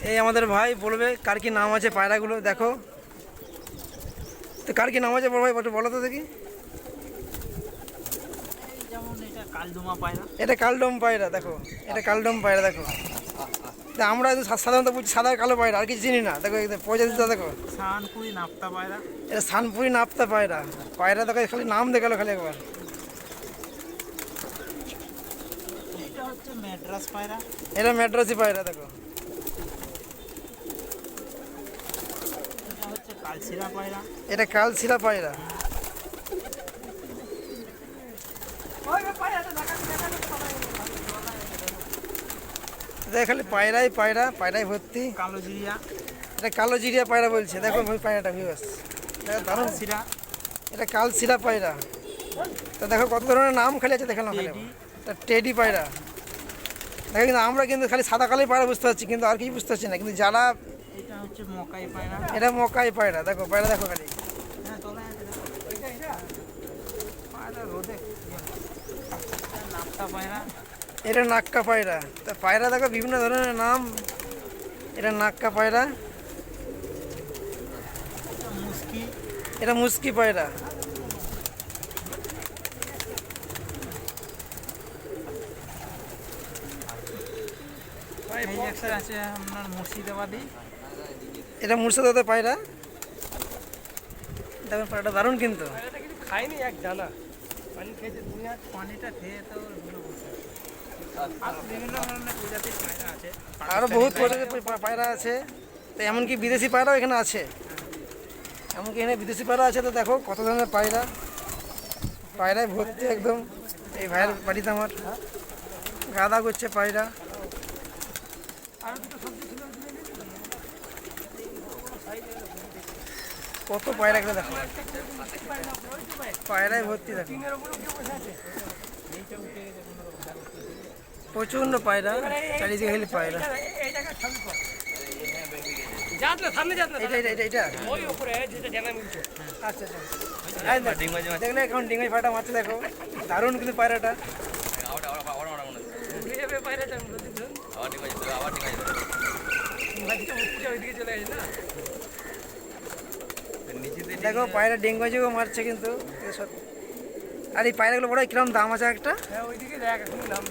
এই আমাদের ভাই বলবে কার কি নাম আছে পায়রাগুলো দেখো। তো কার কি নাম আছে বড় ভাই একটু বলো তো দেখি। যেমন এটা কালদুমা পায়রা। এটা কালডম পায়রা দেখো, এটা কালডম পায়রা দেখো। তা আমরা সাধারণত বুঝছি সাদা কালো পায়রা, আর কিছু চিনি না। দেখো প্রজাতিটা দেখো, শানপুরি নাপ্তা পায়রা। এটা সানপুরি নাপ্তা পায়রা। পায়রা দেখো খালি নাম দেখালো খালি একবার। এটা হচ্ছে ম্যাড্রাস পায়রা। এটা ম্যাড্রাসি পায়রা দেখো। এটা হচ্ছে কালশিরা পায়রা। এটা কালশিরা পায়রা। দেখ খালি পায়রাই পায়রা, পায়রাই ভর্তি। কালো জিরিয়া। এটা কালো জিরিয়া পায়রা বলছে দেখো ওই পায়রাটা ভিউয়ার্স, দেখো দারুণ। সিরা। এটা কালশিরা পায়রা। তা দেখো কত ধরনের নাম খালি আছে দেখালাম খালি। এটা টেডি পায়রা দেখো। কিন্তু আমরা কিন্তু খালি সাদা কালোই পায়রা বুঝতে পারছি, কিন্তু আর কিছু বুঝতে পারছি না। কিন্তু যারা এটা হচ্ছে মকাই পায়রা। এটা মকাই পায়রা দেখো, পায়রা দেখো খালি। হ্যাঁ তোলা আছে পায়রা রোদে। নাপ্তা পায়রা। এটা নাক্কা পায়রা। তা পায়রা দেখো বিভিন্ন ধরনের নাম। এটা নাক্কা পায়রা। এটা মুস্কি। এটা মুস্কি পায়রা। এই একটা আছে আপনার মুর্শিদাবাদী। এটা মুর্শিদাবাদের পায়রা। দেখুন পায়রাটা দারুণ কিন্তু। খাইনি এক জানা পানি খেয়েছে দুনিয়া, পানিটা খেয়ে তো আর বিভিন্ন ধরনের প্রজাতির পায়রা আছে। আরও বহুত প্রজাতির পায়রা আছে। তো এমনকি বিদেশি পায়রাও এখানে আছে। এমনকি এখানে বিদেশি পায়রা আছে। তো দেখো কত ধরনের পায়রা, পায়রায় ভর্তি একদম। এই ভাইয়ের বাড়িতে আমার গাদা করছে পায়রা। কত পায়রা এখানে দেখো, পায়রায় ভর্তি দেখো। প্রচন্ড পায়রা, চারিদিকে খালি পায়রা। এটা এটা এটা এটা আচ্ছা আচ্ছা দেখলে এখন ডিঙ্গাই পায়রাটা মারছে দেখো, দারুণ কিন্তু পায়রাটা। দেখো পায়রা ডেঙ্গুজও মারছে কিন্তু। আর এই পায়রাগুলো বড় কিরকম দাম আছে একটা? ওইদিকে দেখ এখন দাম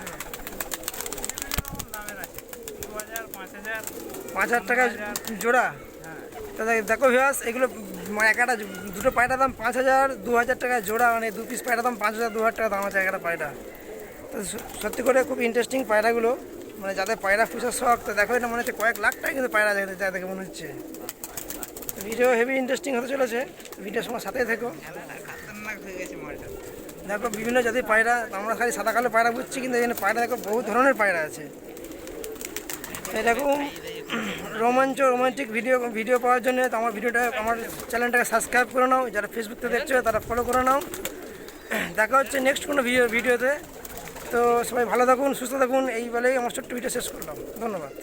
দামের আছে 2000 5000 5,000 টাকা জোড়া। তা দেখো ভিউয়ার্স এগুলো একটা দুটো পায়রার দাম 5,000 2,000 টাকা জোড়া, মানে 2 পিস পায়রার দাম 5,000 2,000 টাকা দাম আছে একটা পায়রা। তো সত্যি করে খুব ইন্টারেস্টিং পায়রাগুলো, মানে যাদের পায়রা পুষার শখ। তো দেখো এটা মনে হচ্ছে কয়েক লাখ টাকা কিন্তু পায়রা যা দেখে মনে হচ্ছে। ভিডিও হেভি ইন্টারেস্টিং হতে চলেছে, ভিডিওর সময় সাথেই থেকো। খাতারনাক হয়ে গেছে মালটা। দেখো বিভিন্ন জাতির পায়রা, আমরা খালি সাদা কালো পায়রা বুঝছি, কিন্তু এখানে পায়রা দেখো বহু ধরনের পায়রা আছে। এরকম রোমান্টিক ভিডিও পাওয়ার জন্য আমার আমার চ্যানেলটাকে সাবস্ক্রাইব করে নাও। যারা ফেসবুক থেকে দেখছো তারা ফলো করে নাও। দেখা হচ্ছে নেক্সট কোনো ভিডিওতে। তো সবাই ভালো থাকুন, সুস্থ থাকুন, এই বলেই আমার ছোট্ট ভিডিও শেষ করলাম। ধন্যবাদ।